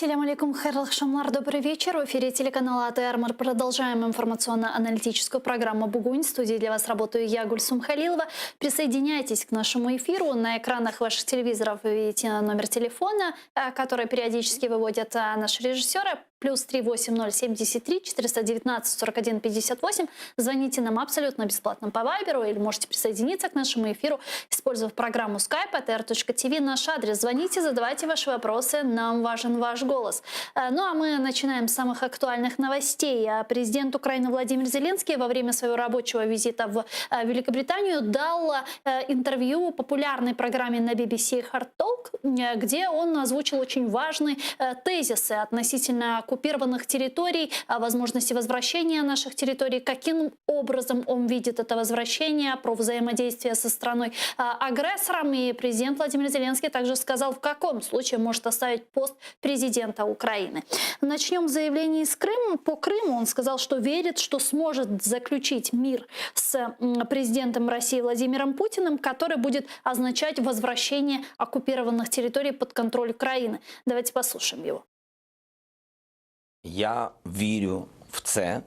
Ассаляму алейкум, хайрлых шамлар, добрый вечер. В эфире телеканала АТР мы продолжаем информационно-аналитическую программу «Бугунь». В студии для вас работаю я, Гульсум Халилова. Присоединяйтесь к нашему эфиру. На экранах ваших телевизоров вы видите номер телефона, который периодически выводят наши режиссеры. +3 8073 419 41 58. Звоните нам абсолютно бесплатно по Вайберу или можете присоединиться к нашему эфиру, используя программу Skype atr.tv. Наш адрес. Звоните, задавайте ваши вопросы. Нам важен ваш голос. Ну а мы начинаем с самых актуальных новостей. Президент Украины Владимир Зеленский во время своего рабочего визита в Великобританию дал интервью популярной программе на BBC Hard Talk, где он озвучил очень важные тезисы относительно оккупированных территорий, о возможности возвращения наших территорий, каким образом он видит это возвращение, про взаимодействие со страной-агрессором. И президент Владимир Зеленский также сказал, в каком случае может оставить пост президента Украины. Начнем с заявления из Крыма. По Крыму он сказал, что верит, что сможет заключить мир с президентом России Владимиром Путиным, который будет означать возвращение оккупированных территорий под контроль Украины. Давайте послушаем его. Я вірю в це,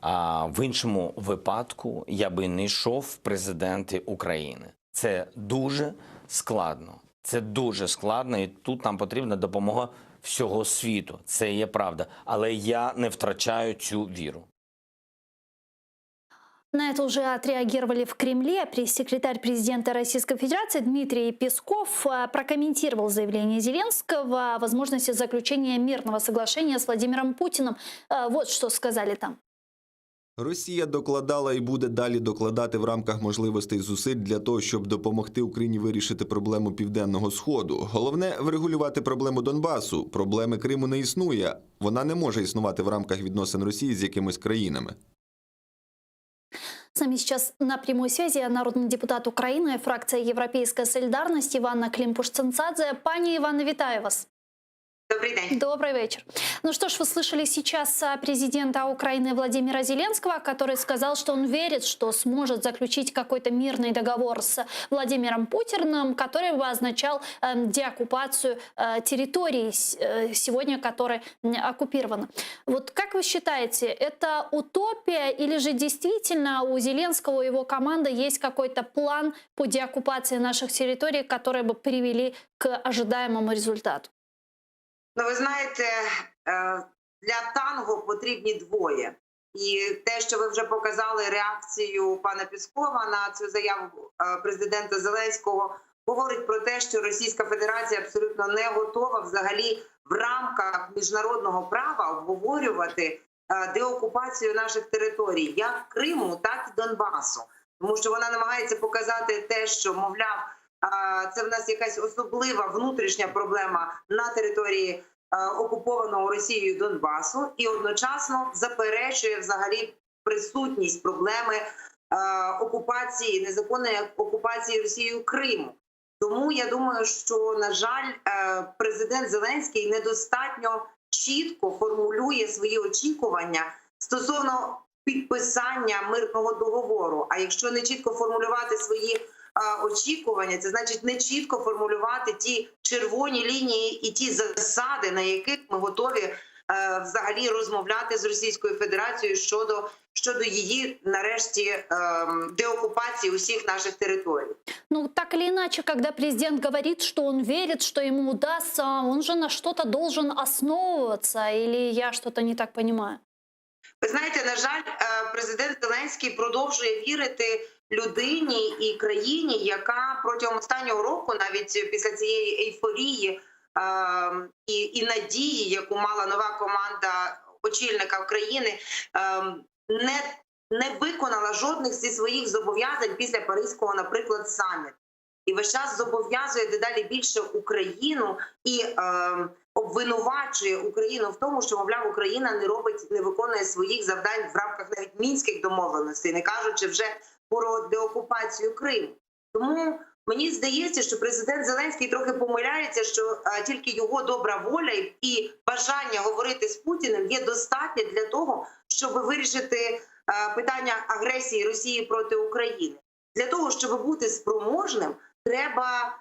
а в іншому випадку я би не йшов в президенти України. Це дуже складно. Це дуже складно, і тут нам потрібна допомога всього світу. Це є правда. Але я не втрачаю цю віру. На это уже отреагировали в Кремле. Пресс-секретарь президента Российской Федерации Дмитрий Песков прокомментировал заявление Зеленского о возможности заключения мирного соглашения с Владимиром Путиным. Вот что сказали там. Росія докладала і буде далі докладати в рамках можливостей зусиль для того, щоб допомогти Україні вирішити проблему Південного Сходу. Головне – врегулювати проблему Донбасу. Проблеми Криму не існує. Вона не може існувати в рамках відносин Росії з якимись країнами. С нами сейчас на прямой связи народный депутат Украины, фракция «Европейская солидарность» Иванна Климпуш-Цинцадзе. Пани Иванна, витаю вас. Добрый день. Добрый вечер. Ну что ж, вы слышали сейчас президента Украины Владимира Зеленского, который сказал, что он верит, что сможет заключить какой-то мирный договор с Владимиром Путиным, который бы означал деоккупацию территорий сегодня, которые оккупированы. Вот как вы считаете, это утопия или же действительно у Зеленского и его команды есть какой-то план по деоккупации наших территорий, которые бы привели к ожидаемому результату? Ну, ви знаєте, для танго потрібні двоє. І те, що ви вже показали реакцію пана Пєскова на цю заяву президента Зеленського, говорить про те, що Російська Федерація абсолютно не готова взагалі в рамках міжнародного права обговорювати деокупацію наших територій, як Криму, так і Донбасу. Тому що вона намагається показати те, що, мовляв, це в нас якась особлива внутрішня проблема на території окупованого Росією Донбасу і одночасно заперечує взагалі присутність проблеми окупації, незаконної окупації Росією Криму. Тому я думаю, що, на жаль, президент Зеленський недостатньо чітко формулює свої очікування стосовно підписання мирного договору. А якщо не чітко формулювати свої очікування, це значить не чітко формулювати ті червоні лінії і ті засади, на яких ми готові взагалі розмовляти з Російською Федерацією щодо її, нарешті, деоккупації усіх наших територій. Ну, так или иначе, когда президент говорит, что он верит, что ему удастся, он же на что-то должен основываться, или я что-то не так понимаю? Ви знаєте, на жаль, президент Зеленський продовжує вірити людині і країні, яка протягом останнього року, навіть після цієї ейфорії і надії, яку мала нова команда очільника України, не виконала жодних зі своїх зобов'язань після Паризького, наприклад, саміту. І весь час зобов'язує дедалі більше Україну і обвинувачує Україну в тому, що, мовляв, Україна не виконує своїх завдань в рамках навіть мінських домовленостей, не кажучи вже про деокупацію Криму. Тому мені здається, що президент Зеленський трохи помиляється, що тільки його добра воля і бажання говорити з Путіним є достатньо для того, щоб вирішити питання агресії Росії проти України. Для того, щоб бути спроможним, треба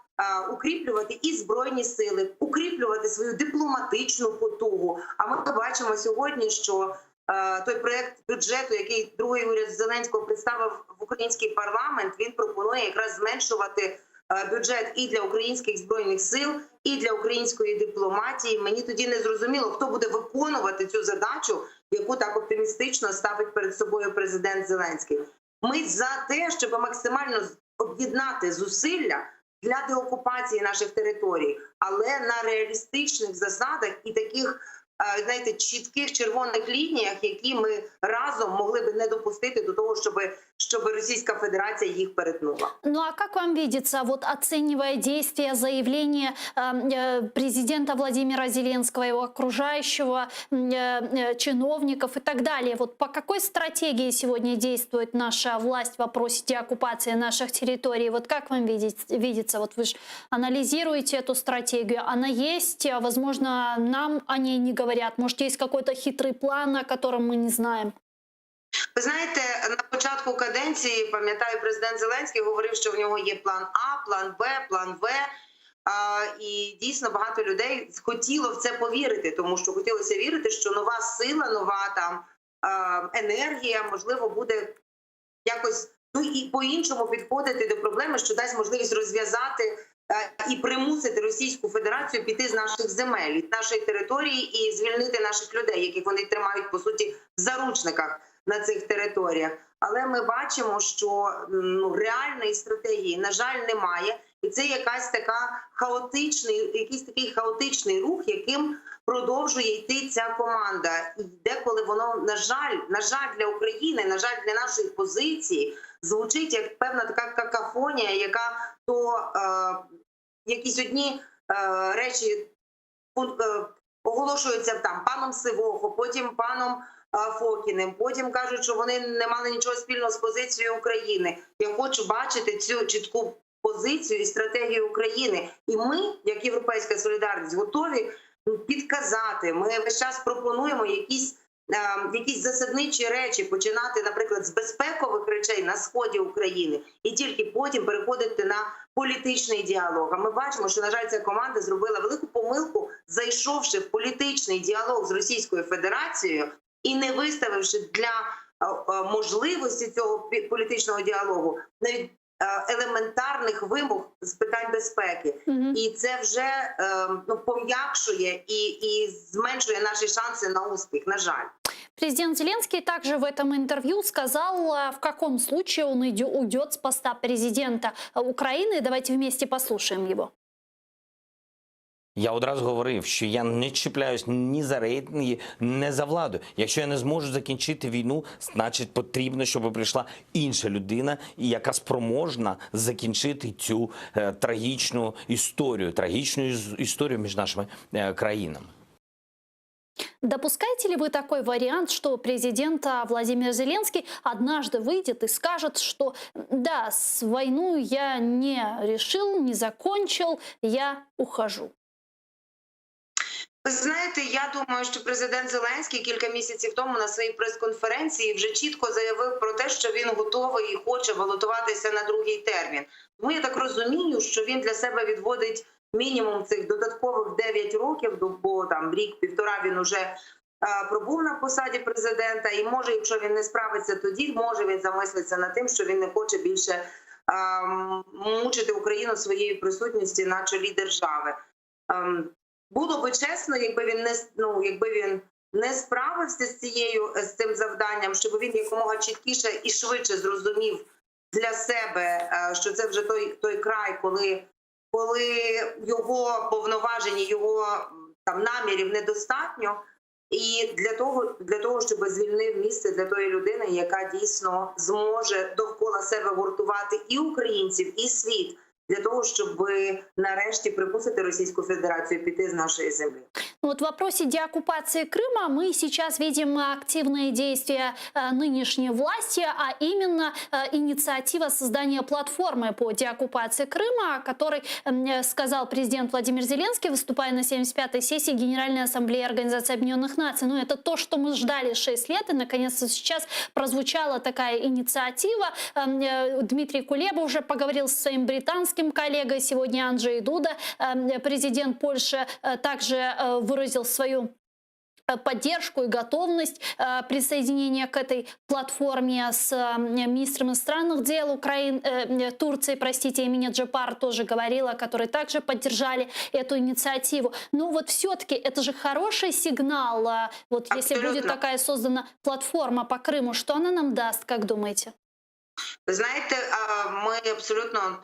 укріплювати і збройні сили, укріплювати свою дипломатичну потугу. А ми бачимо сьогодні, що той проєкт бюджету, який другий уряд Зеленського представив в український парламент, він пропонує якраз зменшувати бюджет і для українських збройних сил, і для української дипломатії. Мені тоді не зрозуміло, хто буде виконувати цю задачу, яку так оптимістично ставить перед собою президент Зеленський. Ми за те, щоб максимально об'єднати зусилля для деокупації наших територій, але на реалістичних засадах і таких, знаєте, чітких червоних лініях, які ми разом могли би не допустити до того, щоб Російська Федерація їх перетнула. Ну а как вам видится, вот оценивая действия, заявления президента Владимира Зеленского, его окружающего, чиновников и так далее, вот по какой стратегии сегодня действует наша власть в вопросе деоккупации наших территорий? Вот как вам видится, вот вы же анализируете эту стратегию, она есть, возможно, нам о ней не говорят, может, есть какой-то хитрый план, о котором мы не знаем? Ви знаєте, на початку каденції, пам'ятаю, президент Зеленський говорив, що в нього є план А, план Б, план В. І дійсно багато людей хотіло в це повірити, тому що хотілося вірити, що нова сила, нова там енергія, можливо, буде якось і по-іншому підходити до проблеми, що дасть можливість розв'язати і примусити Російську Федерацію піти з наших земель, з нашої території і звільнити наших людей, яких вони тримають, по суті, в заручниках на цих територіях. Але ми бачимо, що реальної стратегії, на жаль, немає. І це якийсь такий хаотичний рух, яким продовжує йти ця команда. І деколи воно, на жаль, для України, на жаль, для нашої позиції, звучить як певна така какафонія, яка то якісь одні речі оголошуються там паном Сивохо, потім паном Фокіним, потім кажуть, що вони не мали нічого спільного з позицією України. Я хочу бачити цю чітку позицію і стратегію України. І ми, як Європейська солідарність, готові підказати. Ми весь час пропонуємо якісь засадничі речі, починати, наприклад, з безпекових речей на сході України і тільки потім переходити на політичний діалог. А ми бачимо, що, на жаль, ця команда зробила велику помилку, зайшовши в політичний діалог з Російською Федерацією і не виставивши для можливості цього політичного діалогу навіть елементарних вимог з питань безпеки. І це вже пом'якшує і зменшує наші шанси на успіх, на жаль. Президент Зеленский также в этом интервью сказал, в каком случае он уйдет с поста президента Украины. Давайте вместе послушаем его. Я одразу говорив, що я не чіпляюсь ні за рейтинги, ні за владу. Якщо я не зможу закінчити війну, значить потрібно, щоб прийшла інша людина, яка спроможна закінчити цю трагічну історію між нашими країнами. Допускаете ли вы такой вариант, что президент Владимир Зеленский однажды выйдет и скажет, что да, войну я не решил, не закончил, я ухожу? Ви знаєте, я думаю, що президент Зеленський кілька місяців тому на своїй прес-конференції вже чітко заявив про те, що він готовий і хоче балотуватися на другий термін. Тому я так розумію, що він для себе відводить мінімум цих додаткових 9 років, бо там рік-півтора він уже пробув на посаді президента, і може, якщо він не справиться тоді, може він замислиться над тим, що він не хоче більше мучити Україну своєю присутністю на чолі держави. Було би чесно, якби він не справився з цим завданням, щоб він якомога чіткіше і швидше зрозумів для себе, що це вже той край, коли його повноваження, його там намірів недостатньо, і для того, щоб звільнив місце для тої людини, яка дійсно зможе довкола себе гуртувати і українців, і світ, для того, щоб нарешті примусити Російську Федерацію піти з нашої землі. Вот в вопросе деоккупации Крыма мы сейчас видим активные действия нынешней власти, а именно инициатива создания платформы по деоккупации Крыма, о которой сказал президент Владимир Зеленский, выступая на 75-й сессии Генеральной Ассамблеи Организации Объединенных Наций. Ну, это то, что мы ждали 6 лет, и наконец-то сейчас прозвучала такая инициатива. Дмитрий Кулеба уже поговорил со своим британским польским коллегой сегодня Анджей Дуда. Президент Польши также выразил свою поддержку и готовность присоединения к этой платформе с министром иностранных дел Украины, Турции, простите, имени Джапар тоже говорила, которые также поддержали эту инициативу. Но вот все-таки это же хороший сигнал, вот если будет такая создана платформа по Крыму, что она нам даст, как думаете? Ви знаєте, ми абсолютно,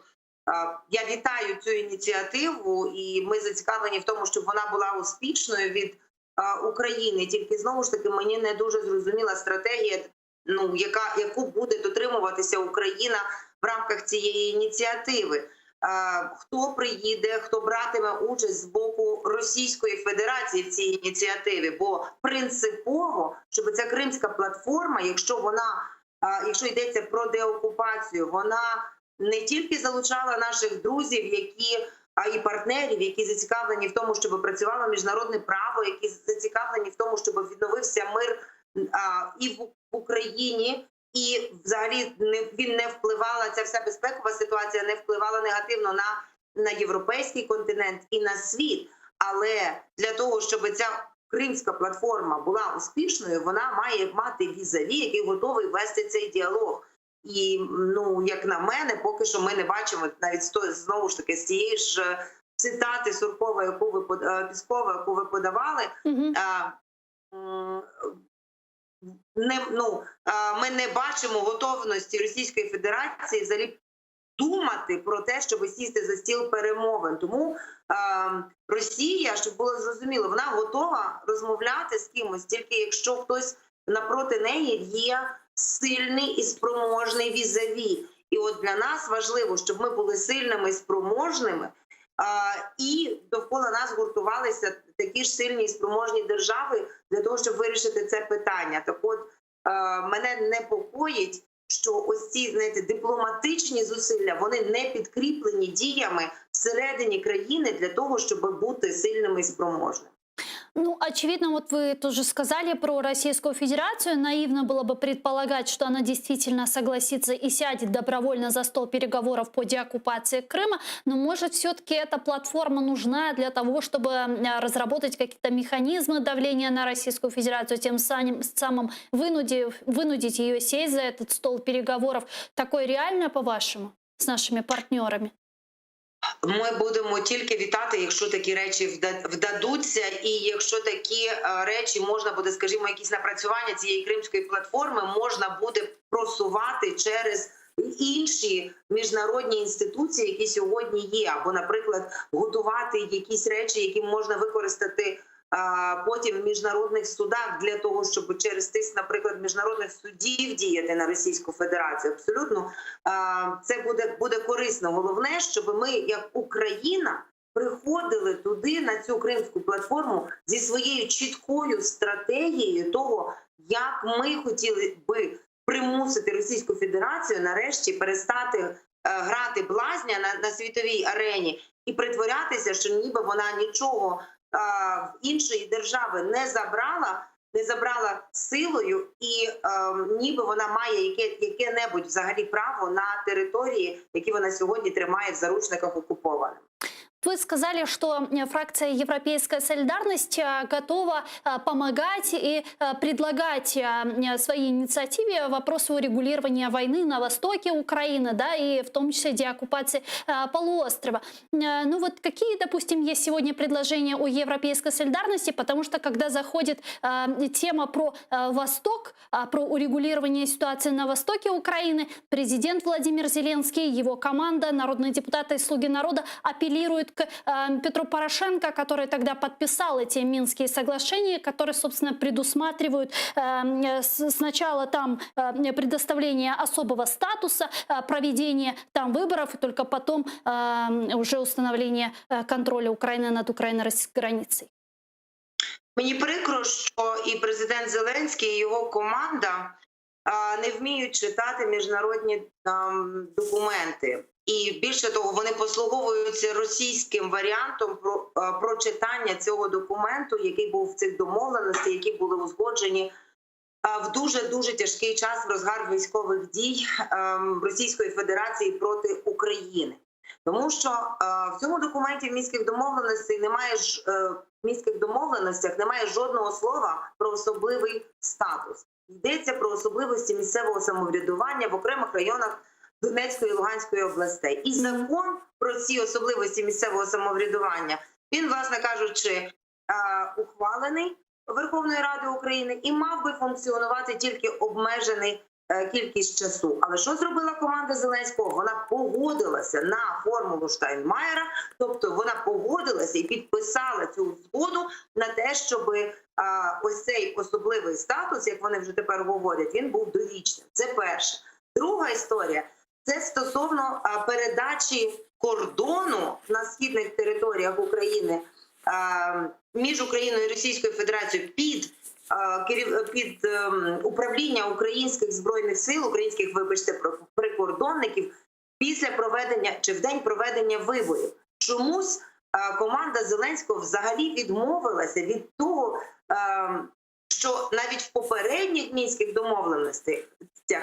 я вітаю цю ініціативу, і ми зацікавлені в тому, щоб вона була успішною від України. Тільки знову ж таки мені не дуже зрозуміла стратегія, яку буде дотримуватися Україна в рамках цієї ініціативи. Хто приїде, хто братиме участь з боку Російської Федерації в цій ініціативі? Бо принципово, щоб ця кримська платформа, якщо йдеться про деокупацію, вона не тільки залучала наших друзів, і партнерів, які зацікавлені в тому, щоб працювало міжнародне право, які зацікавлені в тому, щоб відновився мир і в Україні, і взагалі він не впливала, ця вся безпекова ситуація не впливала негативно на європейський континент і на світ. Але для того, щоб ця кримська платформа була успішною, вона має мати візаві, який готовий вести цей діалог. І, як на мене, поки що ми не бачимо, навіть знову ж таки, з цієї ж цитати Суркова, Піскова, яку ви подавали, ми не бачимо готовності Російської Федерації взагалі думати про те, щоб сісти за стіл перемовин. Тому Росія, щоб було зрозуміло, вона готова розмовляти з кимось, тільки якщо хтось напроти неї є сильний і спроможний візаві. І от для нас важливо, щоб ми були сильними і спроможними, і довкола нас гуртувалися такі ж сильні і спроможні держави для того, щоб вирішити це питання. Так от, мене непокоїть, що ось ці, знаєте, дипломатичні зусилля, вони не підкріплені діями всередині країни для того, щоб бути сильними і спроможними. Очевидно, вот вы тоже сказали про Российскую Федерацию. Наивно было бы предполагать, что она действительно согласится и сядет добровольно за стол переговоров по деоккупации Крыма. Но может все-таки эта платформа нужна для того, чтобы разработать какие-то механизмы давления на Российскую Федерацию, тем самым вынудить ее сесть за этот стол переговоров. Такое реально, по-вашему, с нашими партнерами? Ми будемо тільки вітати, якщо такі речі вдадуться, і якщо такі речі можна буде, скажімо, якісь напрацювання цієї кримської платформи можна буде просувати через інші міжнародні інституції, які сьогодні є, або, наприклад, готувати якісь речі, які можна використати потім в міжнародних судах для того, щоб через тиск, наприклад, міжнародних судів діяти на Російську Федерацію. Абсолютно це буде корисно. Головне, щоб ми, як Україна, приходили туди, на цю кримську платформу, зі своєю чіткою стратегією того, як ми хотіли би примусити Російську Федерацію нарешті перестати грати блазня на світовій арені і притворятися, що ніби вона нічого в іншої держави не забрала силою, і ніби вона має яке-небудь взагалі право на території, які вона сьогодні тримає в заручниках окупованих. Вы сказали, что фракция «Европейская солидарность» готова помогать и предлагать своей инициативе вопросы урегулирования войны на востоке Украины, да, и в том числе деоккупации полуострова. Ну вот какие, допустим, есть сегодня предложения у «Европейской солидарности», потому что когда заходит тема про Восток, про урегулирование ситуации на востоке Украины, президент Владимир Зеленский, его команда, народные депутаты и слуги народа апеллируют к Петру Порошенко, который тогда подписал эти Минские соглашения, которые, собственно, предусматривают сначала там предоставление особого статуса, проведение там выборов, и только потом уже установление контроля Украины над украино-российской границей. Мені прикро, що і президент Зеленський, і його команда не вміють читати міжнародні документи. І більше того, вони послуговуються російським варіантом про читання цього документу, який був в цих домовленостях, які були узгоджені в дуже-дуже тяжкий час в розгар військових дій Російської Федерації проти України. Тому що в цьому документі в Мінських домовленостях немає жодного слова про особливий статус. Йдеться про особливості місцевого самоврядування в окремих районах Донецької і Луганської областей. І закон про ці особливості місцевого самоврядування, він, власне кажучи, ухвалений Верховною Радою України і мав би функціонувати тільки обмежений кількість часу. Але що зробила команда Зеленського? Вона погодилася на формулу Штайнмаєра, тобто вона погодилася і підписала цю згоду на те, щоб ось цей особливий статус, як вони вже тепер говорять, він був довічним. Це перше. Друга історія – це стосовно передачі кордону на східних територіях України між Україною і Російською Федерацією під управління українських збройних сил, українських, вибачте, прикордонників після проведення чи в день проведення виборів. Чомусь команда Зеленського взагалі відмовилася від того, що навіть в попередніх мінських домовленостях,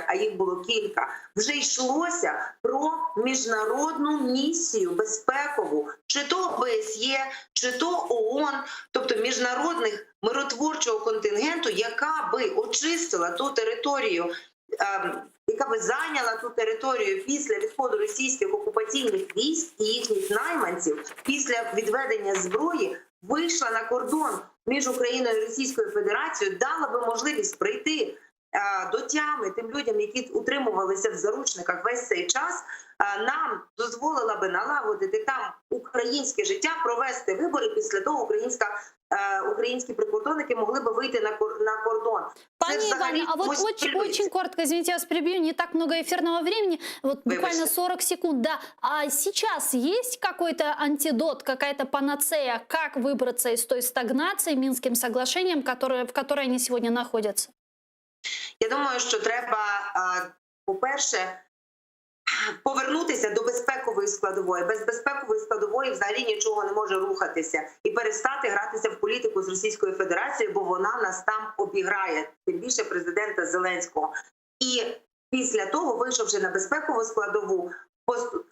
а їх було кілька, вже йшлося про міжнародну місію безпекову, чи то ОБСЄ, чи то ООН, тобто міжнародних миротворчого контингенту, яка би очистила ту територію, яка би зайняла ту територію після відходу російських окупаційних військ і їхніх найманців, після відведення зброї, вийшла на кордон між Україною і Російською Федерацією, дала би можливість прийти до тями тим людям, які утримувалися в заручниках весь цей час, нам дозволила би налагодити там українське життя, провести вибори, після того українські прикордонники могли би вийти на кордон. Пани Ивановна, а вот очень коротко, извините, я вас перебью, не так много эфирного времени, вот буквально 40 секунд, да. А сейчас есть какой-то антидот, какая-то панацея, как выбраться из той стагнации Минским соглашением, в которой они сегодня находятся? Я думаю, що треба, по-перше, повернутися до безпекової складової. Без безпекової складової взагалі нічого не може рухатися. І перестати гратися в політику з Російською Федерацією, бо вона нас там обіграє, тим більше президента Зеленського. І після того, вийшовши на безпекову складову,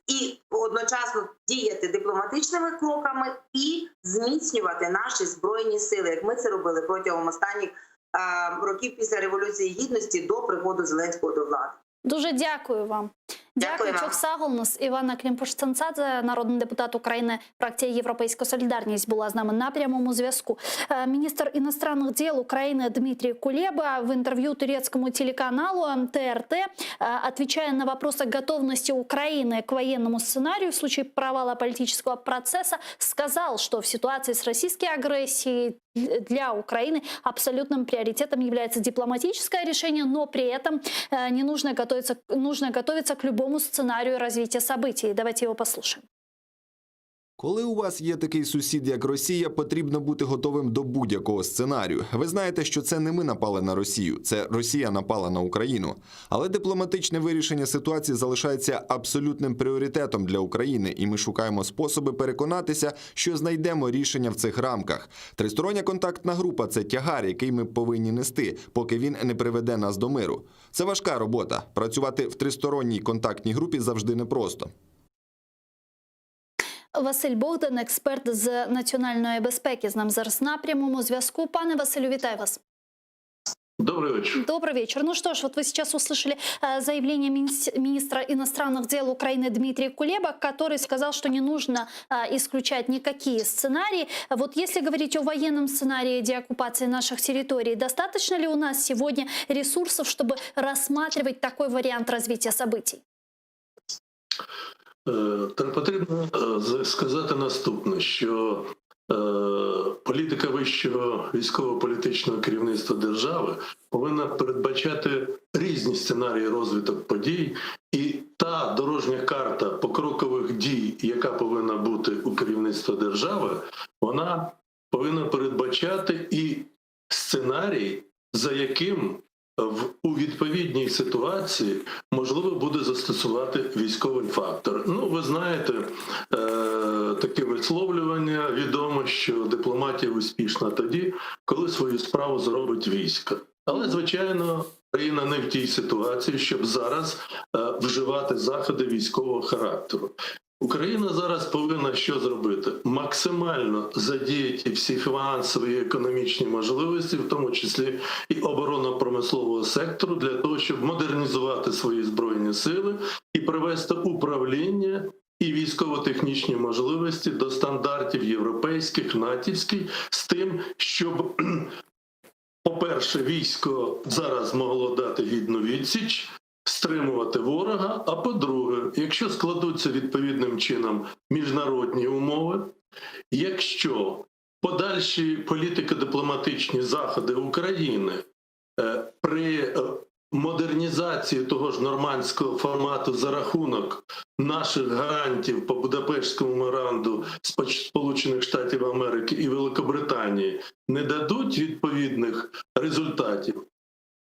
і одночасно діяти дипломатичними кроками і зміцнювати наші Збройні сили, як ми це робили протягом останніх років після Революції Гідності до приходу Зеленського до влади. Дуже дякую вам. Дякую, Чоксаголнус. Івана Климпуш-Цинцадзе, народний депутат України, фракція «Європейська солідарність», була з нами на прямому зв'язку. Министр иностранных дел Украины Дмитрий Кулеба в интервью турецкому телеканалу ТРТ, отвечая на вопрос о готовности Украины к военному сценарию в случае провала политического процесса, сказал, что в ситуации с российской агрессией для Украины абсолютным приоритетом является дипломатическое решение, но при этом нужно готовиться к любому сценарию развития событий. Давайте его послушаем. Коли у вас є такий сусід, як Росія, потрібно бути готовим до будь-якого сценарію. Ви знаєте, що це не ми напали на Росію, це Росія напала на Україну. Але дипломатичне вирішення ситуації залишається абсолютним пріоритетом для України, і ми шукаємо способи переконатися, що знайдемо рішення в цих рамках. Тристороння контактна група – це тягар, який ми повинні нести, поки він не приведе нас до миру. Це важка робота. Працювати в тристоронній контактній групі завжди непросто. Василь Богдан, експерт з національної безпеки, з нами зараз на прямому зв'язку. Пане Василю, вітаю вас. Добрый вечер. Добрый вечер. Ну что ж, вот вы сейчас услышали заявление министра иностранных дел Украины Дмитрия Кулеба, который сказал, что не нужно исключать никакие сценарии. Вот если говорить о военном сценарии деоккупации наших территорий, достаточно ли у нас сегодня ресурсов, чтобы рассматривать такой вариант развития событий? Потрібно сказати наступне, що політика вищого військово-політичного керівництва держави повинна передбачати різні сценарії розвиток подій, і та дорожня карта покрокових дій, яка повинна бути у керівництва держави, вона повинна передбачати і сценарій, за яким у відповідній ситуації можливо буде застосувати військовий фактор. Ну, ви знаєте, таке висловлювання відомо, що дипломатія успішна тоді, коли свою справу зробить військо. Але, звичайно, країна не в тій ситуації, щоб зараз вживати заходи військового характеру. Україна зараз повинна що зробити? Максимально задіяти всі фінансові і економічні можливості, в тому числі і оборонно-промислового сектору, для того, щоб модернізувати свої збройні сили і привести управління і військово-технічні можливості до стандартів європейських, натівських, з тим, щоб, по-перше, військо зараз могло дати гідну відсіч, стримувати ворога, а по-друге, якщо складуться відповідним чином міжнародні умови, якщо подальші політико-дипломатичні заходи України при модернізації того ж нормандського формату за рахунок наших гарантів по Будапештському меморандуму Сполучених Штатів Америки і Великобританії не дадуть відповідних результатів,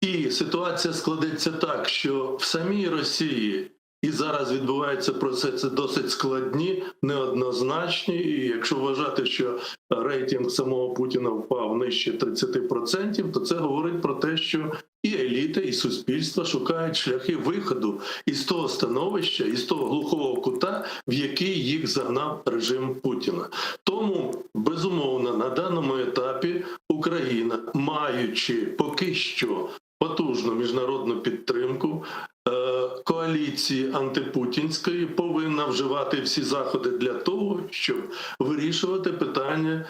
і ситуація складеться так, що в самій Росії і зараз відбуваються процеси досить складні, неоднозначні, і якщо вважати, що рейтинг самого Путіна впав нижче 30%, то це говорить про те, що і еліта, і суспільство шукають шляхи виходу із того становища, із того глухого кута, в який їх загнав режим Путіна. Тому, безумовно, на даному етапі Україна, маючи поки що потужну міжнародну підтримку коаліції антипутінської, повинна вживати всі заходи для того, щоб вирішувати питання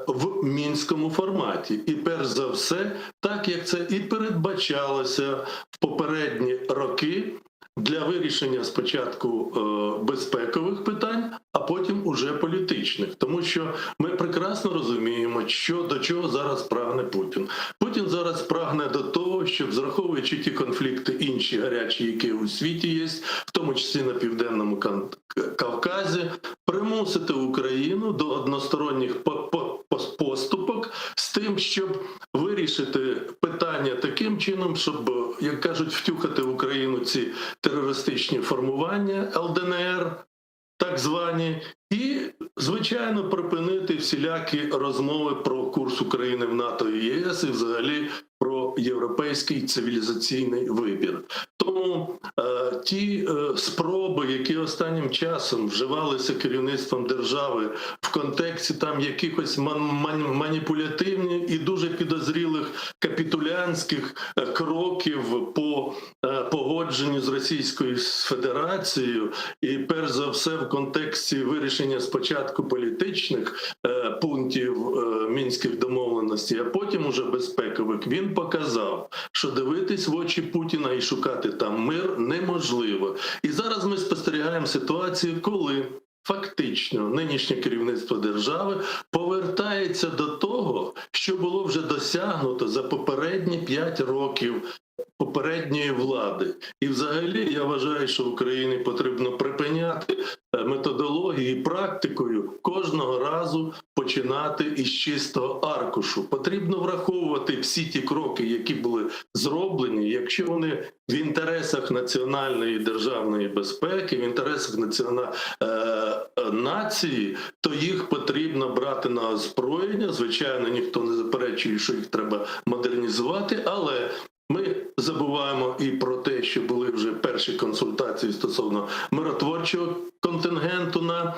в мінському форматі. І перш за все, так як це і передбачалося в попередні роки, для вирішення спочатку безпекових питань, а потім уже політичних. Тому що ми прекрасно розуміємо, що до чого зараз прагне Путін. Путін зараз прагне до того, щоб, зраховуючи ті конфлікти інші гарячі, які у світі є, в тому числі на Південному Кавказі, примусити Україну до односторонніх поступок з тим, щоб вирішити питання таким чином, щоб, як кажуть, втюхати в Україну ці терористичні формування ЛДНР, так звані, і, звичайно, припинити всілякі розмови про курс України в НАТО і ЄС і взагалі про європейський цивілізаційний вибір. Тому ті спроби, які останнім часом вживалися керівництвом держави в контексті там якихось маніпулятивних і дуже підозрілих капітулянських кроків по погодженню з Російською Федерацією, і перш за все в контексті вирішення спочатку політичних пунктів мінських домовленостей, а потім уже безпекових, він показав, що дивитись в очі Путіна і шукати там мир неможливо. І зараз ми спостерігаємо ситуацію, коли фактично нинішнє керівництво держави повертається до того, що було вже досягнуто за попередні 5 років попередньої влади. І взагалі я вважаю, що Україні потрібно припиняти методологію і практикою кожного разу починати із чистого аркушу. Потрібно враховувати всі ті кроки, які були зроблені, якщо вони в інтересах національної державної безпеки, в інтересах нації, то їх потрібно брати на озброєння. Звичайно, ніхто не заперечує, що їх треба модернізувати, але ми забуваємо і про те, що були вже перші консультації стосовно миротворчого контингенту на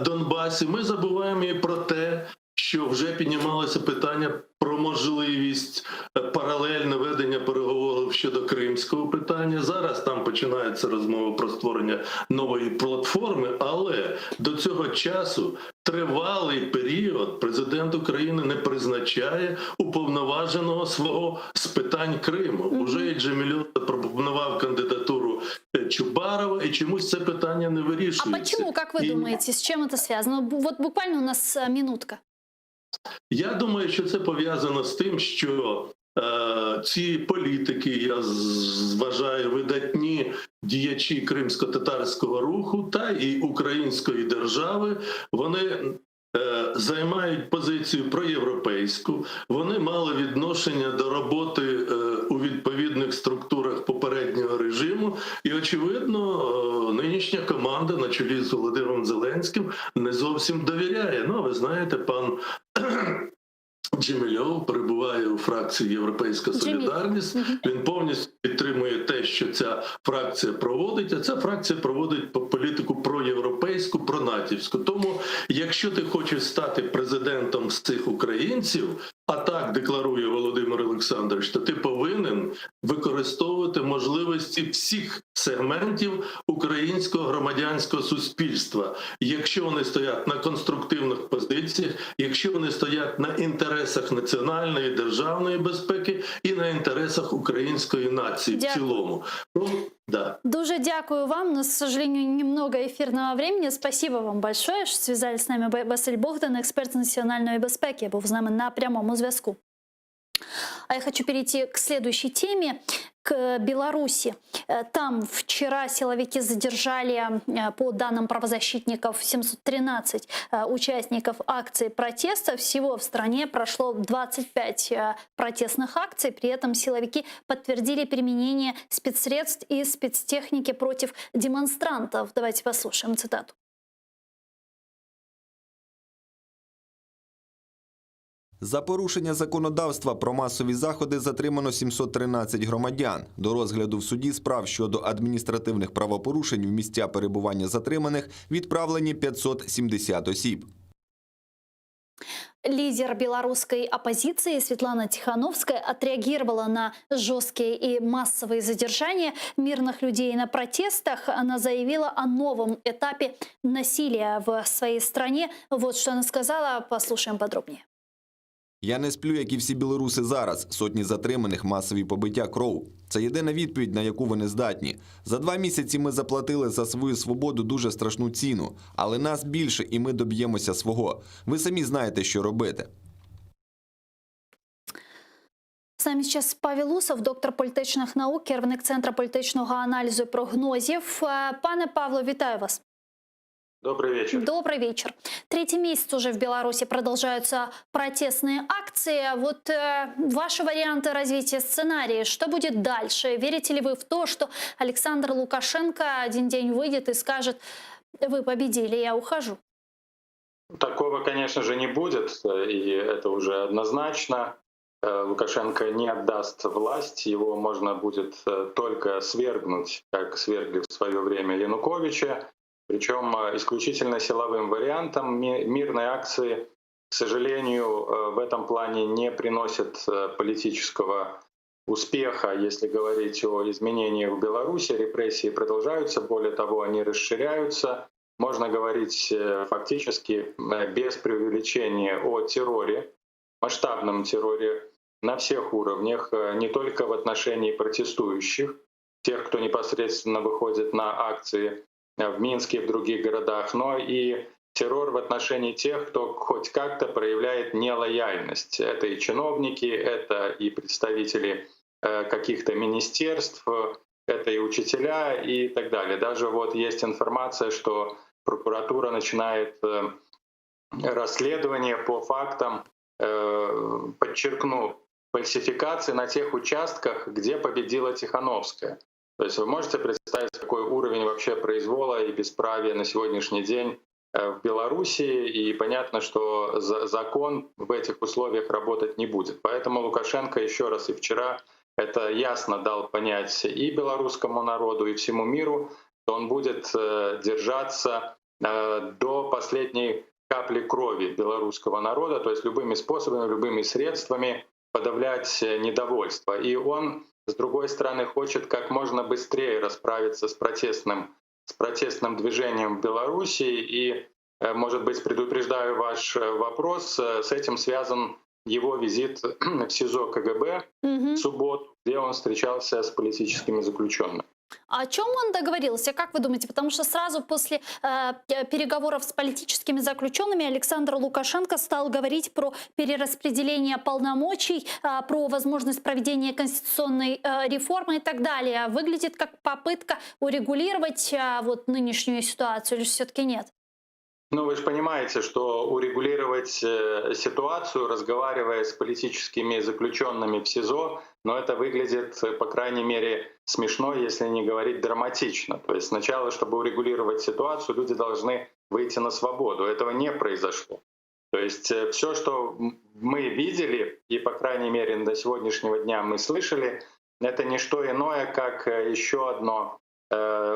Донбасі. Ми забуваємо і про те, що вже піднімалося питання про можливість паралельне ведення переговорів щодо кримського питання. Зараз там починаються розмови про створення нової платформи, але до цього часу тривалий період президент України не призначає уповноваженого свого з питань Криму. Уже і Джемілєв запропонував кандидатуру Чубарова, і чомусь це питання не вирішується. А почему, как вы думаете, с чем это связано? Вот буквально у нас минутка. Я думаю, що це пов'язано з тим, що ці політики, я вважаю, видатні діячі кримсько-татарського руху та і української держави, вони займають позицію проєвропейську, вони мали відношення до роботи у відповідних структурах попереднього режиму, і, очевидно, нинішня команда на чолі з Володимиром Зеленським не зовсім довіряє. Ну, ви знаєте, пан Джемілєв перебуває у фракції «Європейська солідарність». Він повністю підтримує те, що ця фракція проводить, а ця фракція проводить політику проєвропейську, пронатівську. Тому, якщо ти хочеш стати президентом всіх українців, а так декларує Володимир Олександрович, то ти повинен використовувати можливості всіх сегментів українського громадянського суспільства, якщо вони стоять на конструктивних позиціях, якщо вони стоять на інтересах національної державної безпеки і на інтересах української нації в цілому. Ну, да. Дуже дякую вам. Но, к сожалению, немного эфирного времени. Спасибо вам большое, что связались с нами. Василь Богдан, експерт з національної безпеки, був з нами на прямому зв'язку. А я хочу перейти к следующей теме, к Беларуси. Там вчера силовики задержали, по данным правозащитников, 713 участников акций протеста. Всего в стране прошло 25 протестных акций. При этом силовики подтвердили применение спецсредств и спецтехники против демонстрантов. Давайте послушаем цитату. За порушення законодавства про масові заходи затримано 713 громадян. До розгляду в суді справ щодо адміністративних правопорушень в місця перебування затриманих відправлені 570 осіб. Лидер белорусской оппозиции Светлана Тихановская отреагировала на жесткие и массовые задержания мирных людей на протестах. Она заявила о новом этапе насилия в своей стране. Вот что она сказала. Послушаем подробнее. Я не сплю, як і всі білоруси зараз. Сотні затриманих, масові побиття, кров. Це єдина відповідь, на яку вони здатні. За 2 місяці ми заплатили за свою свободу дуже страшну ціну. Але нас більше, і ми доб'ємося свого. Ви самі знаєте, що робити. З нами зараз Павел Усов, доктор політичних наук, керівник Центру політичного аналізу і прогнозів. Пане Павло, вітаю вас. Добрый вечер. Добрый вечер. 3-й месяц уже в Беларуси продолжаются протестные акции. Вот ваши варианты развития сценария. Что будет дальше? Верите ли вы в то, что Александр Лукашенко один день выйдет и скажет: вы победили, я ухожу? Такого, конечно же, не будет, и это уже однозначно. Лукашенко не отдаст власть, его можно будет только свергнуть, как свергли в свое время Януковича. Причем исключительно силовым вариантом. Мирные акции, к сожалению, в этом плане не приносят политического успеха. Если говорить о изменениях в Беларуси, репрессии продолжаются, более того, они расширяются. Можно говорить фактически без преувеличения о терроре, масштабном терроре на всех уровнях, не только в отношении протестующих, тех, кто непосредственно выходит на акции в Минске и в других городах, но и террор в отношении тех, кто хоть как-то проявляет нелояльность. Это и чиновники, это и представители каких-то министерств, это и учителя и так далее. Даже вот есть информация, что прокуратура начинает расследование по фактам, подчеркну, фальсификации на тех участках, где победила Тихановская. То есть вы можете представить, какой уровень вообще произвола и бесправия на сегодняшний день в Беларуси, и понятно, что закон в этих условиях работать не будет. Поэтому Лукашенко еще раз и вчера это ясно дал понять и белорусскому народу, и всему миру, что он будет держаться до последней капли крови белорусского народа, то есть любыми способами, любыми средствами подавлять недовольство. И он, с другой стороны, хочет как можно быстрее расправиться с протестным движением в Беларуси. И, может быть, предупреждаю ваш вопрос, с этим связан его визит в СИЗО КГБ в субботу, где он встречался с политическими заключенными. О чем он договорился, как вы думаете? Потому что сразу после переговоров с политическими заключенными Александр Лукашенко стал говорить про перераспределение полномочий, про возможность проведения конституционной реформы и так далее. Выглядит как попытка урегулировать вот нынешнюю ситуацию, или все-таки нет? Ну, вы же понимаете, что урегулировать ситуацию, разговаривая с политическими заключенными в СИЗО, но это выглядит, по крайней мере, смешно, если не говорить драматично. То есть сначала, чтобы урегулировать ситуацию, люди должны выйти на свободу. Этого не произошло. То есть все, что мы видели, и, по крайней мере, до сегодняшнего дня мы слышали, это не что иное, как еще одно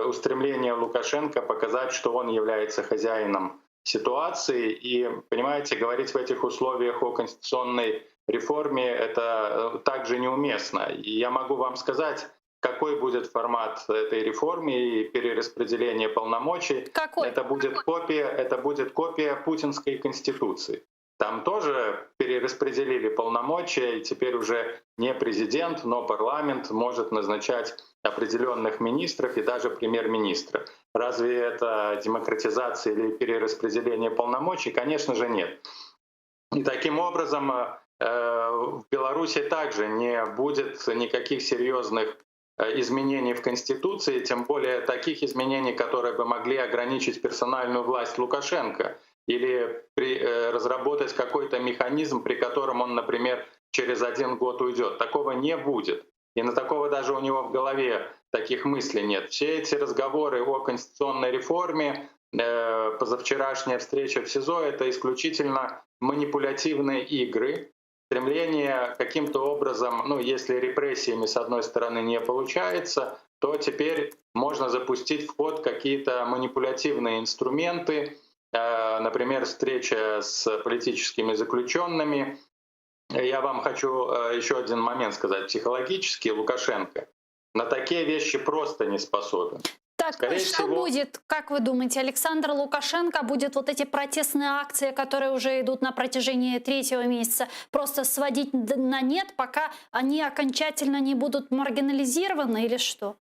устремление Лукашенко показать, что он является хозяином ситуации. И, понимаете, говорить в этих условиях о конституционной реформе — это также неуместно. И я могу вам сказать, какой будет формат этой реформы и перераспределения полномочий. Какой? Это будет копия путинской конституции. Там тоже перераспределили полномочия, и теперь уже не президент, но парламент может назначать определенных министров и даже премьер-министра. Разве это демократизация или перераспределение полномочий? Конечно же нет. И таким образом в Беларуси также не будет никаких серьезных изменений в Конституции, тем более таких изменений, которые бы могли ограничить персональную власть Лукашенко или разработать какой-то механизм, при котором он, например, через 1 год уйдет. Такого не будет. И на такого даже у него в голове таких мыслей нет. Все эти разговоры о конституционной реформе, позавчерашняя встреча в СИЗО — это исключительно манипулятивные игры, стремление каким-то образом, ну, если репрессиями с одной стороны не получается, то теперь можно запустить в ход какие-то манипулятивные инструменты, например, встреча с политическими заключенными. Я вам хочу еще один момент сказать. Психологически Лукашенко на такие вещи просто не способен. Так, Скорее что всего, будет, как вы думаете, Александр Лукашенко, будет вот эти протестные акции, которые уже идут на протяжении 3-го месяца, просто сводить на нет, пока они окончательно не будут маргинализированы, или что?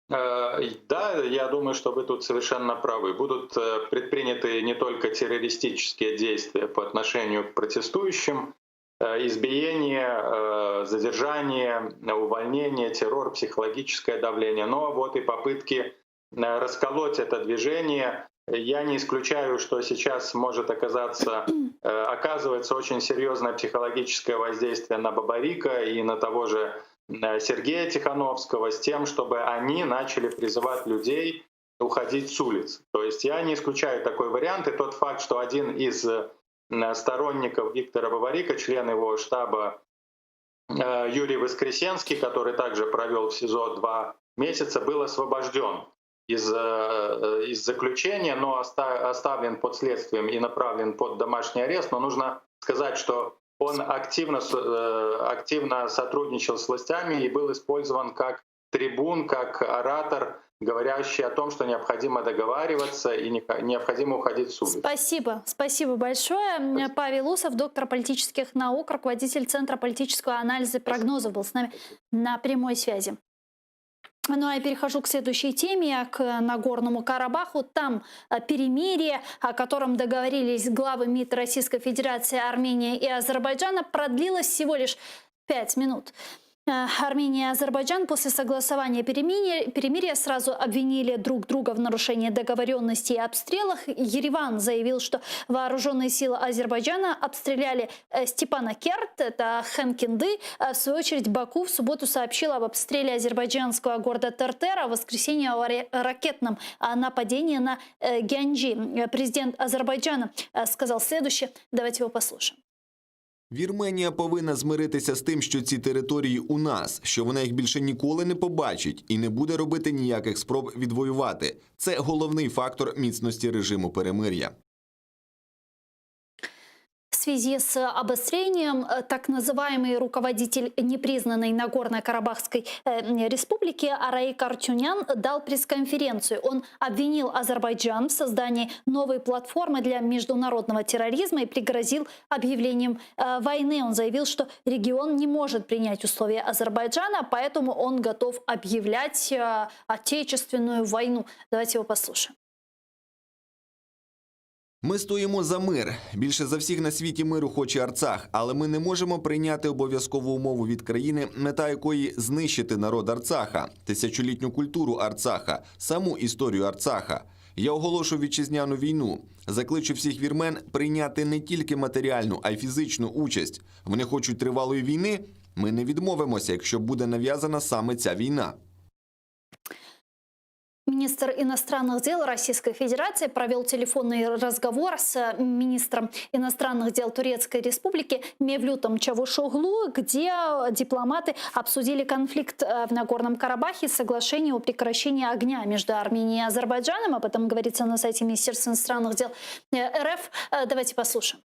Да, я думаю, что вы тут совершенно правы. Будут предприняты не только террористические действия по отношению к протестующим, избиение, задержание, увольнение, террор, психологическое давление, но вот и попытки расколоть это движение. Я не исключаю, что сейчас может оказывается очень серьезное психологическое воздействие на Бабарика и на того же Сергея Тихановского с тем, чтобы они начали призывать людей уходить с улиц. То есть я не исключаю такой вариант, и тот факт, что один из сторонников Виктора Бабарика, член его штаба Юрий Воскресенский, который также провел в СИЗО 2 месяца, был освобожден из заключения, но оставлен под следствием и направлен под домашний арест. Но нужно сказать, что он активно сотрудничал с властями и был использован как трибун, как оратор, говорящий о том, что необходимо договариваться и необходимо уходить с улиц. Спасибо. Спасибо большое. Павел Усов, доктор политических наук, руководитель Центра политического анализа и прогнозов, был с нами на прямой связи. Ну а я перехожу к следующей теме, к Нагорному Карабаху. Там перемирие, о котором договорились главы МИД Российской Федерации, Армении и Азербайджана, продлилось всего лишь 5 минут. Армения и Азербайджан после согласования перемирия сразу обвинили друг друга в нарушении договоренностей и обстрелах. Ереван заявил, что вооруженные силы Азербайджана обстреляли Степанакерт, это Ханкинды. В свою очередь Баку в субботу сообщил об обстреле азербайджанского города Тертера, в воскресенье о ракетном нападении на Гянджи. Президент Азербайджана сказал следующее. Давайте его послушаем. Вірменія повинна змиритися з тим, що ці території у нас, що вона їх більше ніколи не побачить і не буде робити ніяких спроб відвоювати. Це головний фактор міцності режиму перемир'я. В связи с обострением так называемый руководитель непризнанной Нагорно-Карабахской республики Араик Артюнян дал пресс-конференцию. Он обвинил Азербайджан в создании новой платформы для международного терроризма и пригрозил объявлением войны. Он заявил, что регион не может принять условия Азербайджана, поэтому он готов объявлять отечественную войну. Давайте его послушаем. Ми стоїмо за мир. Більше за всіх на світі миру хоче Арцах, але ми не можемо прийняти обов'язкову умову від країни, мета якої знищити народ Арцаха, тисячолітню культуру Арцаха, саму історію Арцаха. Я оголошую вітчизняну війну. Закличу всіх вірмен прийняти не тільки матеріальну, а й фізичну участь. Вони хочуть тривалої війни? Ми не відмовимося, якщо буде нав'язана саме ця війна. Министр иностранных дел Российской Федерации провел телефонный разговор с министром иностранных дел Турецкой Республики Мевлютом Чавушоглу, где дипломаты обсудили конфликт в Нагорном Карабахе, соглашение о прекращении огня между Арменией и Азербайджаном. Об этом говорится на сайте Министерства иностранных дел РФ. Давайте послушаем.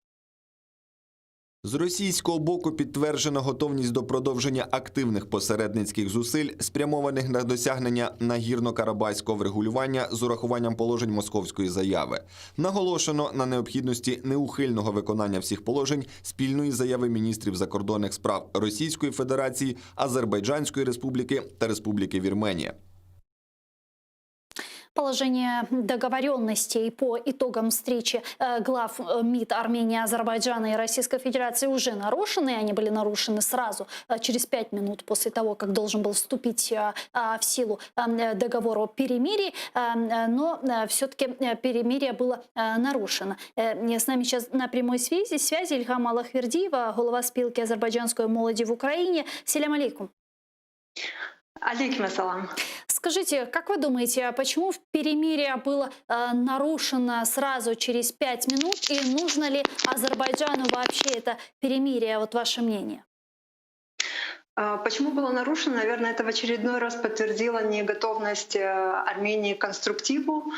З російського боку підтверджено готовність до продовження активних посередницьких зусиль, спрямованих на досягнення нагірно-карабахського врегулювання з урахуванням положень московської заяви. Наголошено на необхідності неухильного виконання всіх положень спільної заяви міністрів закордонних справ Російської Федерації, Азербайджанської Республіки та Республіки Вірменія. Положение договоренностей по итогам встречи глав МИД Армении, Азербайджана и Российской Федерации уже нарушены. Они были нарушены сразу, через 5 минут после того, как должен был вступить в силу договор о перемирии. Но все-таки перемирие было нарушено. С нами сейчас на прямой связи Ильхам Аллахвердиева, голова спилки азербайджанской молоди в Украине. Селям алейкум. Алейкум ассалам. Скажите, как вы думаете, почему перемирие было нарушено сразу через 5 минут? И нужно ли Азербайджану вообще это перемирие? Вот ваше мнение. Почему было нарушено? Наверное, это в очередной раз подтвердило неготовность Армении к конструктиву.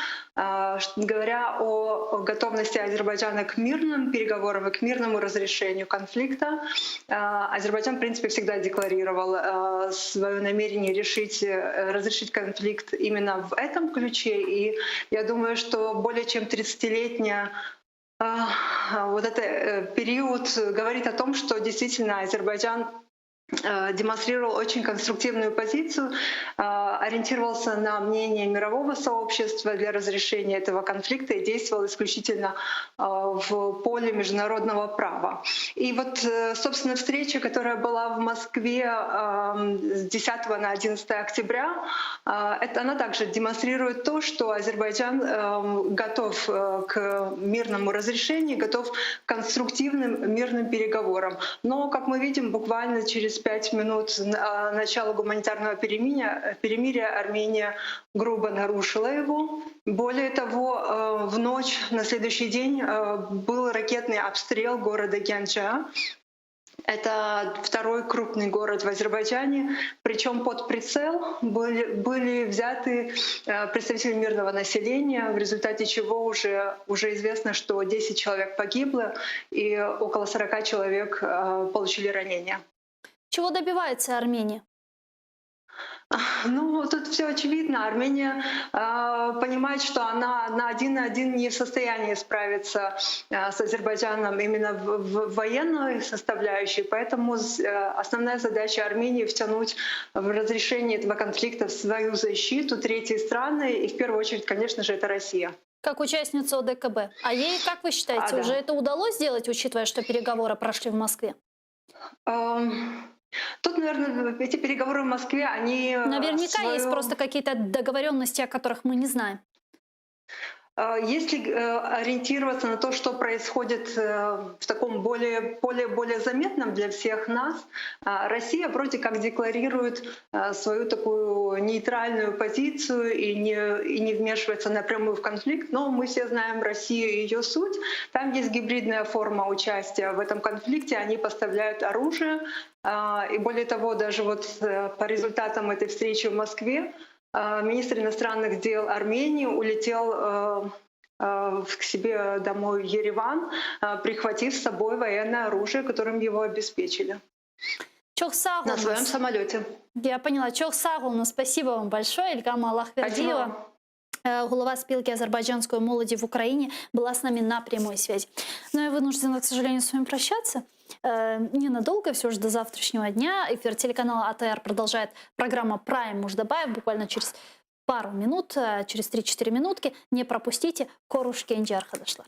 Говоря о готовности Азербайджана к мирным переговорам и к мирному разрешению конфликта, Азербайджан, в принципе, всегда декларировал свое намерение разрешить конфликт именно в этом ключе. И я думаю, что более чем 30-летняя вот этот период говорит о том, что действительно Азербайджан демонстрировал очень конструктивную позицию, ориентировался на мнение мирового сообщества для разрешения этого конфликта и действовал исключительно в поле международного права. И вот, собственно, встреча, которая была в Москве с 10 на 11 октября, она также демонстрирует то, что Азербайджан готов к мирному разрешению, готов к конструктивным мирным переговорам. Но, как мы видим, буквально через 5 минут начала гуманитарного перемирия Армения грубо нарушила его. Более того, в ночь на следующий день был ракетный обстрел города Гянджа. Это второй крупный город в Азербайджане, причем под прицел были взяты представители мирного населения, в результате чего уже известно, что 10 человек погибло и около 40 человек получили ранения. Чего добивается Армения? Ну, тут все очевидно. Армения понимает, что она на один не в состоянии справиться с Азербайджаном именно в военной составляющей. Поэтому основная задача Армении — втянуть в разрешение этого конфликта в свою защиту третьи страны. И в первую очередь, конечно же, это Россия. Как участницу ОДКБ. А ей, как вы считаете, уже это удалось сделать, учитывая, что переговоры прошли в Москве? Тут, наверное, эти переговоры в Москве, они... Наверняка есть просто какие-то договоренности, о которых мы не знаем. Если ориентироваться на то, что происходит в таком более заметном для всех нас, Россия вроде как декларирует свою такую нейтральную позицию и не вмешивается напрямую в конфликт, но мы все знаем Россию и ее суть. Там есть гибридная форма участия в этом конфликте, они поставляют оружие, и более того, даже вот по результатам этой встречи в Москве министр иностранных дел Армении улетел к себе домой в Ереван, прихватив с собой военное оружие, которым его обеспечили. На своем самолете. Я поняла. Чохсагулна, спасибо вам большое. Ильхам Аллахвердиева, голова спилки азербайджанской молоди в Украине, была с нами на прямой связи. Но я вынуждена, к сожалению, с вами прощаться. Ненадолго, все же до завтрашнего дня. Эфир телеканала АТР продолжает программа «Прайм Муждабаев» буквально через пару минут, через 3-4 минутки. Не пропустите. Корушки Энджи Архадашлар.